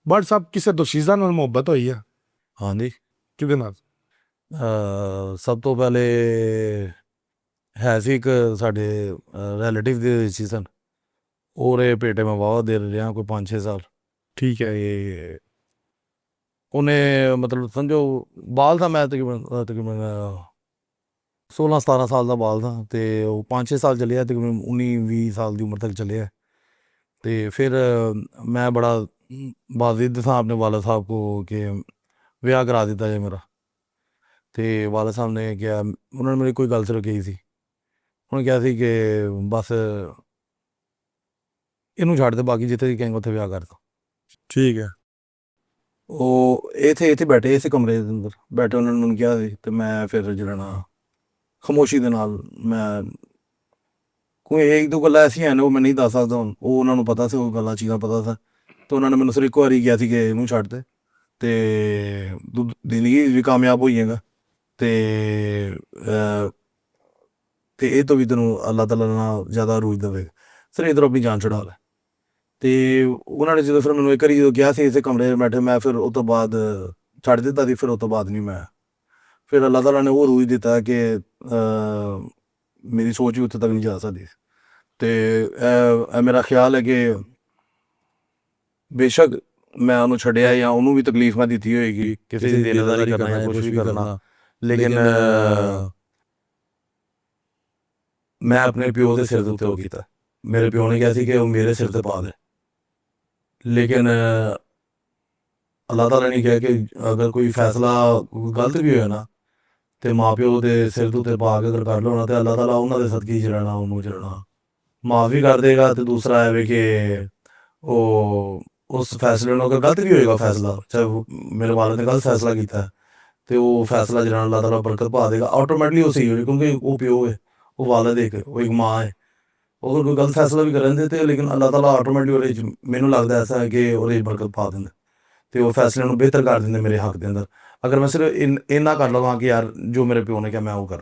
But ਸਾਹਿਬ ਕਿਸੇ ਦੋਸ਼ੀਜ਼ਾ ਨਾਲ ਮੁਹੱਬਤ ਹੋਈ ਆ? ਹਾਂਜੀ। ਕਿਹਦੇ ਨਾਲ? ਸਭ ਤੋਂ ਪਹਿਲੇ ਹੈ ਸੀ ਇੱਕ ਸਾਡੇ ਰਿਲੇਟਿਵ ਦੇ ਸੀ ਸਨ, ਉਹਦੇ ਬੇਟੇ ਮੈਂ ਵਾਹਵਾ ਦੇਰ ਰਿਹਾ ਕੋਈ 5-6 ਸਾਲ। ਠੀਕ ਹੈ। ਤੇ ਉਹਨੇ ਮਤਲਬ ਸਮਝੋ ਬਾਲ था, ਮੈਂ ਤਕਰੀਬਨ 16-17 ਸਾਲ ਦਾ ਬਾਲ था, ਤੇ ਉਹ 5-6 ਸਾਲ ਚੱਲਿਆ, ਤਕਰੀਬਨ 19-20 ਸਾਲ ਦੀ ਉਮਰ ਤੱਕ ਚੱਲਿਆ। ਤੇ ਫਿਰ ਮੈਂ ਬੜਾ बाज़िद था अपने वाला साहब को कि ਵਿਆਹ ਕਰਾ ਦਿੱਤਾ ਜੇ ਮੇਰਾ। ਤੇ ਵਾਲਾ ਸਾਹਿਬ ਨੇ ਕਿਹਾ, ਉਹਨਾਂ ਨੇ ਮੇਰੀ ਕੋਈ ਗੱਲ ਸਿਰਫ ਕਹੀ ਸੀ, ਉਹਨੇ ਕਿਹਾ ਸੀ ਕਿ ਬਸ ਇਹਨੂੰ ਛੱਡ ਦੇ, ਬਾਕੀ ਜਿੱਥੇ ਦੀ ਕਹੇਂਗੇ ਉੱਥੇ ਵਿਆਹ ਕਰ ਦੋ। ਠੀਕ ਹੈ। ਉਹ ਇੱਥੇ ਬੈਠੇ ਇਸੇ ਕਮਰੇ ਦੇ ਅੰਦਰ ਬੈਠੇ, ਉਹਨਾਂ ਨੇ ਮੈਨੂੰ ਕਿਹਾ ਸੀ। ਤੇ ਮੈਂ ਫਿਰ ਜਿਹੜਾ ਨਾ ਖਾਮੋਸ਼ੀ ਦੇ ਨਾਲ, ਮੈਂ ਕੋਈ ਇੱਕ ਦੋ ਗੱਲਾਂ ਐਸੀਆਂ ਨੇ ਉਹ ਮੈਂ ਨਹੀਂ ਦੱਸ ਸਕਦਾ ਹੁਣ, ਉਹ ਉਹਨਾਂ ਨੂੰ ਪਤਾ ਸੀ, ਉਹ ਗੱਲਾਂ ਚੀਜ਼ਾਂ ਪਤਾ ਸੀ। ਤੇ ਉਹਨਾਂ ਨੇ ਮੈਨੂੰ ਸਿਰਫ ਇੱਕ ਵਾਰੀ ਕਿਹਾ ਸੀ ਕਿ ਇਹਨੂੰ ਛੱਡ ਦੇ ਤੇ ਤੂੰ ਜ਼ਿੰਦਗੀ ਵੀ ਕਾਮਯਾਬ ਹੋ ਜਾਏਗਾ, ਤੇ ਇਹ ਤੋਂ ਵੀ ਤੈਨੂੰ ਅੱਲਾਹ ਤਾਲਾ ਨਾਲ ਜ਼ਿਆਦਾ ਰੂਜ ਦੇਵੇਗਾ, ਸਿਰ ਇੱਧਰੋਂ ਆਪਣੀ ਜਾਨ ਛੁਡਾ ਲੈ। ਤੇ ਉਹਨਾਂ ਨੇ ਜਦੋਂ ਫਿਰ ਮੈਨੂੰ ਇੱਕ ਵਾਰੀ ਜਦੋਂ ਕਿਹਾ ਸੀ ਇਸੇ ਕਮਰੇ 'ਚ ਬੈਠੇ, ਮੈਂ ਫਿਰ ਉਹ ਤੋਂ ਬਾਅਦ ਛੱਡ ਦਿੱਤਾ ਸੀ। ਫਿਰ ਉਹ ਤੋਂ ਬਾਅਦ ਨਹੀਂ ਮੈਂ, ਫਿਰ ਅੱਲਾਹ ਤਾਲਾ ਨੇ ਉਹ ਰੂਜ ਦਿੱਤਾ ਕਿ ਮੇਰੀ ਸੋਚ ਵੀ ਉੱਥੇ ਤੱਕ ਨਹੀਂ ਜਾ ਸਕਦੀ। ਤੇ ਇਹ ਮੇਰਾ ਖਿਆਲ ਹੈ ਕਿ ਬੇਸ਼ੱਕ ਮੈਂ ਉਹਨੂੰ ਛੱਡਿਆ ਜਾਂ ਉਹਨੂੰ ਵੀ ਤਕਲੀਫ ਮੈਂ ਦਿੱਤੀ ਹੋਏਗੀ, ਕਿਸੇ ਦੀ ਦਿਲਦਾਰੀ ਕਰਨਾ ਜਾਂ ਕੁਛ ਵੀ ਕਰਨਾ, ਲੇਕਿਨ ਮੈਂ ਆਪਣੇ ਪਿਓ ਦੇ ਸਿਰ ਦੇ ਉੱਤੇ ਉਹ ਕੀਤਾ। ਮੇਰੇ ਪਿਓ ਨੇ ਕਿਹਾ ਸੀ ਕਿ ਉਹ ਮੇਰੇ ਸਿਰ ਤੇ ਪਾ ਦੇ, ਲੇਕਿਨ ਅੱਲਾਹ ਤਾਲਾ ਨੇ ਕਿਹਾ ਕਿ ਅਗਰ ਕੋਈ ਫੈਸਲਾ ਗਲਤ ਵੀ ਹੋਇਆ ਨਾ, ਤੇ ਮਾਂ ਪਿਓ ਦੇ ਸਿਰ ਦੇ ਉੱਤੇ ਪਾ ਕੇ ਅਗਰ ਕਰ ਲਓ ਨਾ, ਤੇ ਅੱਲਾਹ ਤਾਲਾ ਉਹਨਾਂ ਦੇ ਸਦਕੇ ਚਲਾਣਾ, ਉਹਨੂੰ ਚਲਾਣਾ ਮਾਫ ਵੀ ਕਰ ਦੇਗਾ। ਤੇ ਦੂਸਰਾ ਹੈ ਕਿ ਉਹ ਉਸ ਫੈਸਲੇ ਨੂੰ ਅਗਰ ਗਲਤ ਵੀ ਹੋਏਗਾ ਫੈਸਲਾ, ਚਾਹੇ ਮੇਰੇ ਵਾਲਿਦ ਨੇ ਗਲਤ ਫੈਸਲਾ ਕੀਤਾ, ਤੇ ਉਹ ਫੈਸਲਾ ਜਿਹੜਾ ਅੱਲਾਹ ਤਾਲਾ ਬਰਕਤ ਪਾ ਦੇਗਾ, ਆਟੋਮੈਟਿਕਲੀ ਉਹ ਸਹੀ ਹੋਏ, ਕਿਉਂਕਿ ਉਹ ਪਿਓ ਹੈ, ਉਹ ਵਾਲਿਦ ਇੱਕ, ਉਹ ਇੱਕ ਮਾਂ ਹੈ। ਅਗਰ ਕੋਈ ਗਲਤ ਫੈਸਲਾ ਵੀ ਕਰਨ ਦੇ, ਤੇ ਲੇਕਿਨ ਅੱਲਾਹ ਤਾਲਾ ਆਟੋਮੈਟਿਕਲੀ ਉਹਦੇ 'ਚ, ਮੈਨੂੰ ਲੱਗਦਾ ਐਸਾ ਹੈ ਕਿ ਉਹਦੇ 'ਚ ਬਰਕਤ ਪਾ ਦਿੰਦਾ, ਤੇ ਉਹ ਫੈਸਲੇ ਨੂੰ ਬਿਹਤਰ ਕਰ ਦਿੰਦੇ ਮੇਰੇ ਹੱਕ ਦੇ ਅੰਦਰ। ਅਗਰ ਮੈਂ ਸਿਰਫ ਇੰਨਾ ਕਰ ਲਵਾਂ ਕਿ ਯਾਰ ਜੋ ਮੇਰੇ ਪਿਓ ਨੇ ਕਿਹਾ ਮੈਂ ਉਹ ਕਰ